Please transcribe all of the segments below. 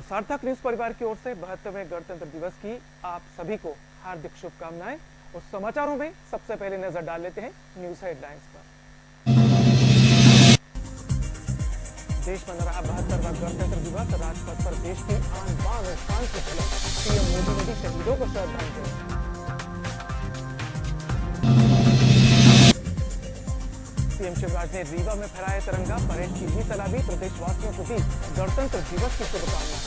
सार्थक न्यूज परिवार की ओर से 72वें गणतंत्र दिवस की आप सभी को हार्दिक शुभकामनाएं। और समाचारों में सबसे पहले नजर डाल लेते हैं न्यूज हेडलाइंस पर। देश मना रहा 72वां गणतंत्र दिवस। राजपथ पर देश की आन बान और शान की झलक। पीएम मोदी ने दी शहीदों को श्रद्धांजलि। सीएम शिवराज ने रीवा में फहराया तिरंगा। परेड की भी सलामी। प्रदेशवासियों को दी गणतंत्र दिवस की शुभकामनाएं।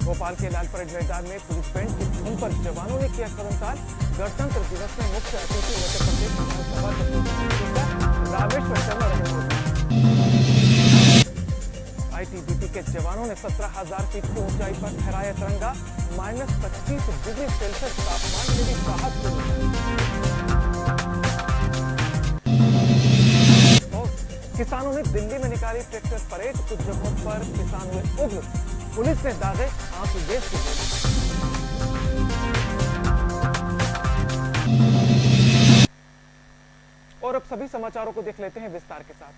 भोपाल के लाल परेड मैदान में पुलिस बैंड की धुन पर जवानों ने किया कदमताल। गणतंत्र दिवस में मुख्य अतिथि मध्य प्रदेश विधानसभा स्पीकर रामेश्वर शर्मा रहे मौजूद। आईटीबीपी के जवानों ने 17,000 फीट की ऊंचाई पर फहराया तिरंगा। -25 डिग्री सेल्सियस तापमान में भी राहत मिली। किसानों ने दिल्ली में निकाली ट्रैक्टर परेड। कुछ जगहों पर किसान हुए उग्र। पुलिस ने दागे आंसू गैस की गोली। और अब सभी समाचारों को देख लेते हैं विस्तार के साथ।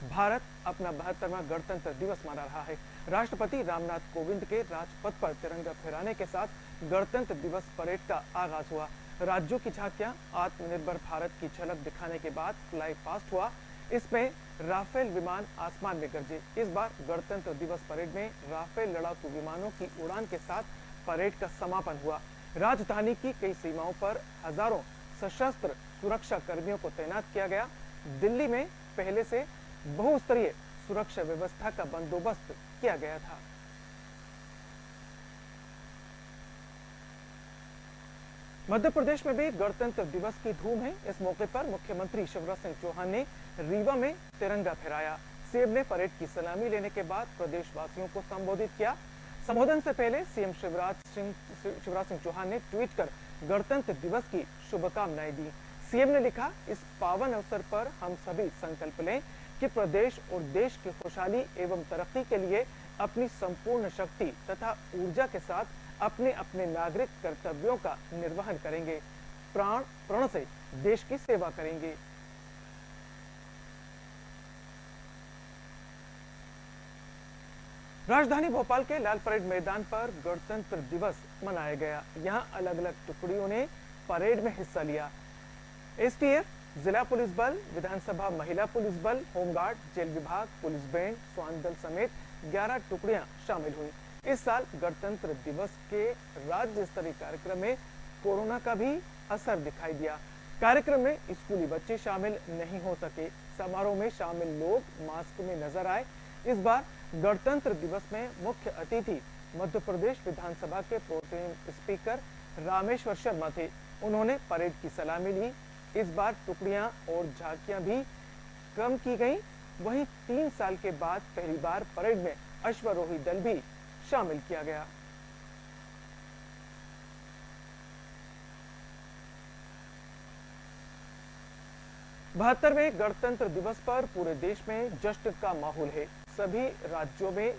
भारत अपना 72वां गणतंत्र दिवस मना रहा है। राष्ट्रपति रामनाथ कोविंद के राजपथ पर तिरंगा फहराने के साथ गणतंत्र दिवस परेड का आगाज हुआ। राज्यों की झांकियां आत्मनिर्भर भारत की झलक दिखाने के बाद फ्लाई पास्ट हुआ। इसमें राफेल विमान आसमान में गरजे। इस बार गणतंत्र दिवस परेड में राफेल लड़ाकू विमानों की उड़ान के साथ परेड का समापन हुआ। राजधानी की कई सीमाओं पर हजारों सशस्त्र सुरक्षा कर्मियों को तैनात किया गया। दिल्ली में पहले से बहुस्तरीय सुरक्षा व्यवस्था का बंदोबस्त किया गया था। मध्य प्रदेश में भी गणतंत्र दिवस की धूम है। इस मौके पर मुख्यमंत्री शिवराज सिंह चौहान ने रीवा में तिरंगा फहराया। सीएम ने परेड की सलामी लेने के बाद प्रदेशवासियों को संबोधित किया। संबोधन से पहले सीएम शिवराज सिंह चौहान ने ट्वीट कर गणतंत्र दिवस की शुभकामनाएं दी। सीएम ने लिखा, इस पावन अवसर पर हम सभी संकल्प लें कि प्रदेश और देश की खुशहाली एवं तरक्की के लिए अपनी संपूर्ण शक्ति तथा ऊर्जा के साथ अपने अपने नागरिक कर्तव्यों का निर्वहन करेंगे। प्राण प्रण से देश की सेवा करेंगे। राजधानी भोपाल के लाल परेड मैदान पर गणतंत्र दिवस मनाया गया। यहां अलग अलग टुकड़ियों ने परेड में हिस्सा लिया। एसटीएफ, जिला पुलिस बल, विधानसभा महिला पुलिस बल, होमगार्ड, जेल विभाग, पुलिस बैंड, स्वान दल समेत 11 टुकड़ियां शामिल हुई। इस साल गणतंत्र दिवस के राज्य स्तरीय कार्यक्रम में कोरोना का भी असर दिखाई दिया। कार्यक्रम में स्कूली बच्चे शामिल नहीं हो सके। समारोह में शामिल लोग मास्क में नजर आए। इस बार गणतंत्र दिवस में मुख्य अतिथि मध्य प्रदेश विधानसभा के प्रोटेम स्पीकर रामेश्वर शर्मा थे। उन्होंने परेड की सलामी ली। इस बार टुकड़ियां और झांकियां भी कम की गईं। वहीं 3 साल के बाद पहली बार परेड में अश्वारोही दल भी शामिल किया गया। बहत्तरवें गणतंत्र दिवस पर पूरे देश में जश्न का माहौल है। सभी राज्यों में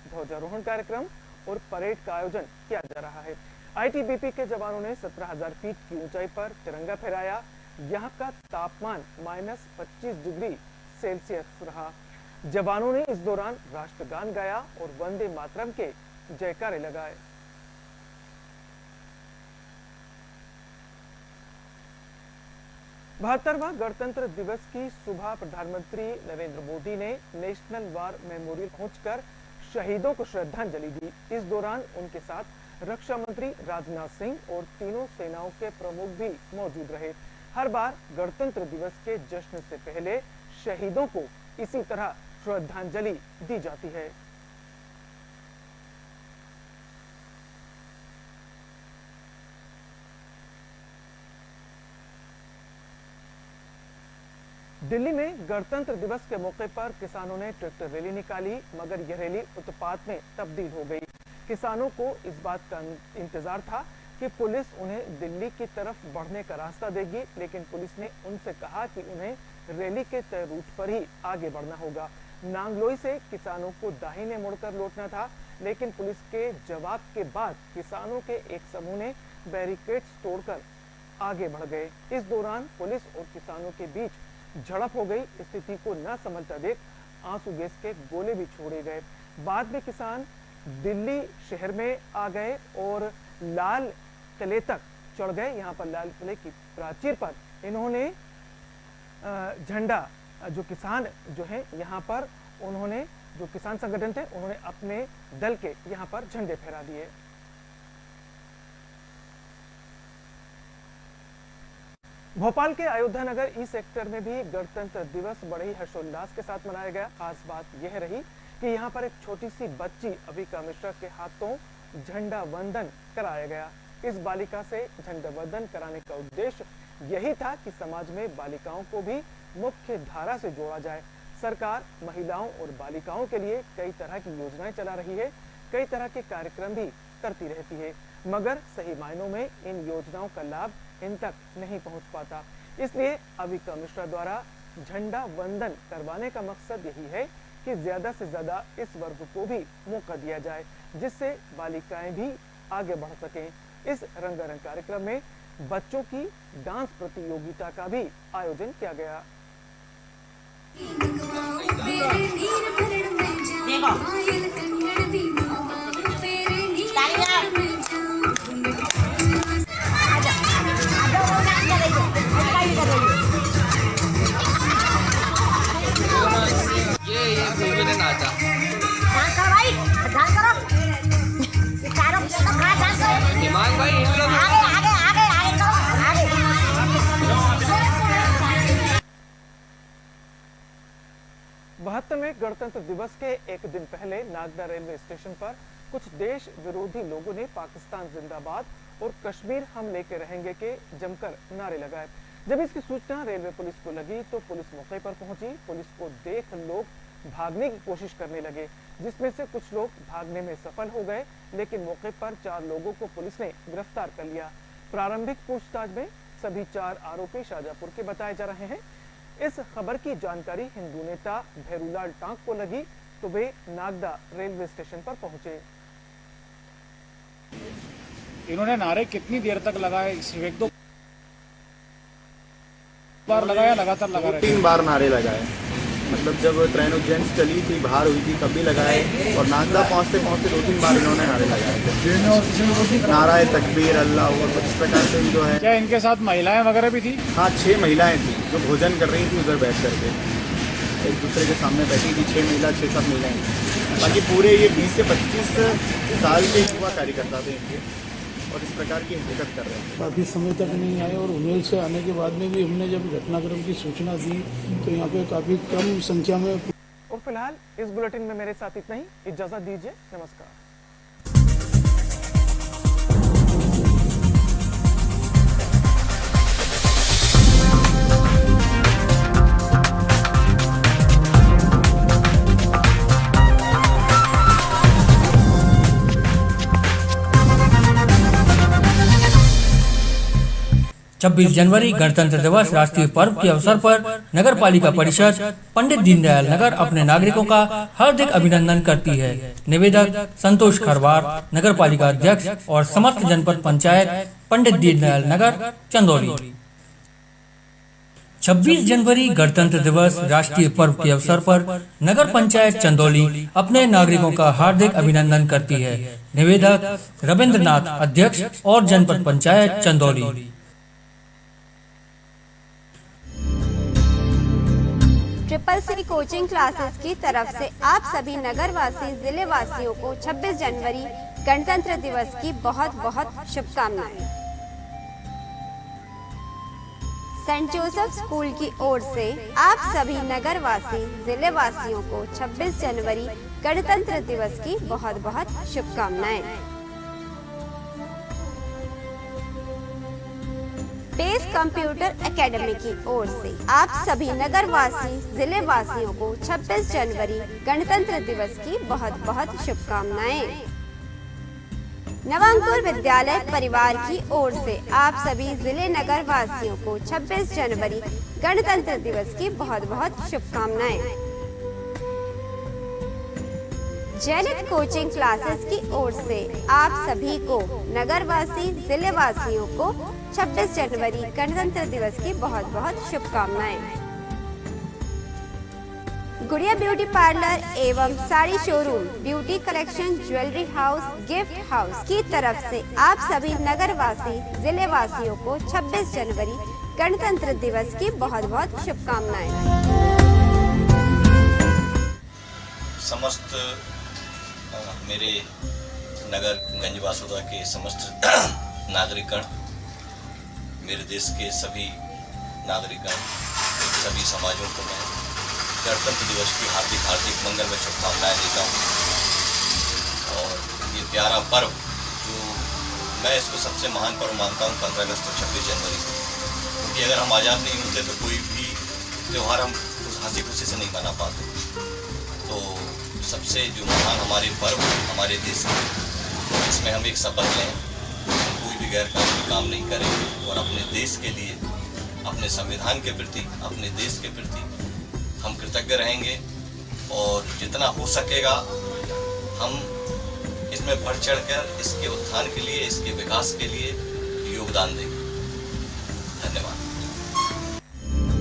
ध्वजारोहण कार्यक्रम और परेड का आयोजन किया जा रहा है। आईटीबीपी के जवानों ने 17,000 फीट की ऊंचाई पर तिरंगा फहराया। यहाँ का तापमान -25 डिग्री सेल्सियस रहा। जवानों ने इस दौरान राष्ट्रगान गाया और वंदे मातरम के जयकारे लगाए। बहत्तरवां गणतंत्र दिवस की सुबह प्रधानमंत्री नरेंद्र मोदी ने नेशनल वार मेमोरियल पहुंचकर शहीदों को श्रद्धांजलि दी। इस दौरान उनके साथ रक्षा मंत्री राजनाथ सिंह और तीनों सेनाओं के प्रमुख भी मौजूद रहे। हर बार गणतंत्र दिवस के जश्न से पहले शहीदों को इसी तरह श्रद्धांजलि दी जाती है। दिल्ली में गणतंत्र दिवस के मौके पर किसानों ने ट्रैक्टर रैली निकाली, मगर यह रैली उत्पात में तब्दील हो गई। किसानों को इस बात का इंतजार था कि पुलिस उन्हें दिल्ली की तरफ बढ़ने का रास्ता देगी, लेकिन पुलिस ने उनसे कहा कि उन्हें रैली के तय रूट पर ही आगे बढ़ना होगा। नांगलोई से किसानों को दाहिने मुड़कर लौटना था, लेकिन पुलिस के जवाब के बाद किसानों के एक समूह ने बैरिकेड्स तोड़कर आगे बढ़ गए। इस दौरान पुलिस और किसानों के बीच झड़प हो गई। स्थिति को न संभलता देख आंसू गैस के गोले भी छोड़े गए। बाद में किसान दिल्ली शहर में आ गए और लाल किले तक चढ़ गए। यहाँ पर लाल किले की प्राचीर पर इन्होंने झंडा, जो किसान जो है यहाँ पर उन्होंने, जो किसान संगठन थे उन्होंने अपने दल के यहाँ पर झंडे फहरा दिए। भोपाल के अयोध्या नगर ई सेक्टर में भी गणतंत्र दिवस बड़े ही हर्षोल्लास के साथ मनाया गया। खास बात यह रही कि यहाँ पर एक छोटी सी बच्ची अविका मिश्रा के हाथों झंडा वंदन कराया गया। इस बालिका से झंडा वंदन कराने का उद्देश्य यही था कि समाज में बालिकाओं को भी मुख्य धारा से जोड़ा जाए। सरकार महिलाओं और बालिकाओं के लिए कई तरह की योजनाएं चला रही है, कई तरह के कार्यक्रम भी करती रहती है, मगर सही मायनों में इन योजनाओं का लाभ इन तक नहीं पहुंच पाता। इसलिए अविका मिश्रा द्वारा झंडा वंदन करवाने का मकसद यही है कि ज्यादा से ज्यादा इस वर्ग को भी मौका दिया जाए, जिससे बालिकाएं भी आगे बढ़ सकें। इस रंगारंग कार्यक्रम में बच्चों की डांस प्रतियोगिता का भी आयोजन किया गया। बहत्तरवें गणतंत्र दिवस के एक दिन पहले नागदा रेलवे स्टेशन पर कुछ देश विरोधी लोगों ने पाकिस्तान जिंदाबाद और कश्मीर हम लेके रहेंगे के जमकर नारे लगाए। जब इसकी सूचना रेलवे पुलिस को लगी तो पुलिस मौके पर पहुंची। पुलिस को देख लोग भागने की कोशिश करने लगे, जिसमें से कुछ लोग भागने में सफल हो गए, लेकिन मौके पर 4 लोगों को पुलिस ने गिरफ्तार कर लिया। प्रारंभिक पूछताछ में सभी 4 आरोपी शाहजहांपुर के बताए जा रहे हैं। इस खबर की जानकारी हिंदू नेता भैरूलाल टांक को लगी तो वे नागदा रेलवे स्टेशन पर पहुंचे। इन्होंने नारे कितनी देर तक लगाए? सिर्फ 1-2 बार लगाया, लगातार लगा रहे? 3 बार नारे लगाए। मतलब जब ट्रेन उज्जैन से चली थी, बाहर हुई थी, तब भी लगाए, और नागदा पहुंचते पहुंचते 2-3 बार इन्होंने नारे लगाए थे। नाराए तकबीर, अल्लाह, और इस प्रकार से जो है। क्या इनके साथ महिलाएं वगैरह भी थी? हाँ, 6 महिलाएं थी जो भोजन कर रही थी उधर बैठ करके, एक दूसरे के सामने बैठी थी। 6-7 महिलाएं थी। बाकी पूरे ये 20 से 25 साल के युवा कार्यकर्ता थे इनके, और इस प्रकार की हरकत कर रहे हैं। काफ़ी समय तक नहीं आए, और उन्हेल से आने के बाद में भी हमने जब घटनाक्रम की सूचना दी तो यहाँ पे काफ़ी कम संख्या में। और फिलहाल इस बुलेटिन में मेरे साथ इतना ही। इजाजत दीजिए, नमस्कार। छब्बीस जनवरी गणतंत्र दिवस राष्ट्रीय पर्व के अवसर पर नगर पालिका परिषद पंडित दीनदयाल नगर अपने नागरिकों का हार्दिक अभिनंदन करती है। निवेदक संतोष खरवार, नगर पालिका अध्यक्ष और समस्त जनपद पंचायत पंडित दीनदयाल नगर, चंदौली। 26 जनवरी गणतंत्र दिवस राष्ट्रीय पर्व के अवसर पर नगर पंचायत चंदौली अपने नागरिकों का हार्दिक अभिनंदन करती है। निवेदक रविंद्रनाथ, अध्यक्ष और जनपद panchayat Chandauli. CCC coaching classes की तरफ से आप सभी नगर वासी जिले वासियों को 26 जनवरी गणतंत्र दिवस की बहुत बहुत शुभकामनाएं। सेंट जोसेफ स्कूल की ओर से आप सभी नगर वासी जिले वासियों को 26 जनवरी गणतंत्र दिवस की बहुत बहुत शुभकामनाएं। बेस कंप्यूटर एकेडमी की ओर से आप सभी नगर वासी जिले वासियों को 26 जनवरी गणतंत्र दिवस की बहुत बहुत शुभकामनाएं। नवंकुर विद्यालय परिवार की ओर से आप सभी जिले नगर वासियों को 26 जनवरी गणतंत्र दिवस की बहुत बहुत शुभकामनाएं। जैनित कोचिंग क्लासेस की ओर से आप सभी को नगर वासी जिले वासियों को 26 जनवरी गणतंत्र दिवस की बहुत बहुत शुभकामनाएं। गुड़िया ब्यूटी पार्लर एवं sari showroom, beauty collection, jewellery house, gift house की तरफ से आप सभी नगर वासी जिले वासियों को 26 जनवरी गणतंत्र दिवस की बहुत बहुत शुभकामनाएं। समस्त मेरे नगर गंजवासुदा के समस्त नागरिकगण, मेरे देश के सभी नागरिकगण, सभी समाजों को मैं गणतंत्र दिवस की हार्दिक मंगलमय शुभकामनाएं देता हूँ। और ये प्यारा पर्व जो मैं इसको सबसे महान पर्व मानता हूँ 15 अगस्त और 26 जनवरी को, क्योंकि अगर हम आज़ाद नहीं होते तो कोई भी त्यौहार हम हंसी खुशी से नहीं मना पाते। तो सबसे जो महान हमारे पर्व हमारे देश के, इसमें हम एक शपथ लें, कोई भी गैर कानूनी काम नहीं करें और अपने देश के लिए, अपने संविधान के प्रति, अपने देश के प्रति हम कृतज्ञ रहेंगे और जितना हो सकेगा हम इसमें बढ़ चढ़कर इसके उत्थान के लिए, इसके विकास के लिए योगदान देंगे। धन्यवाद।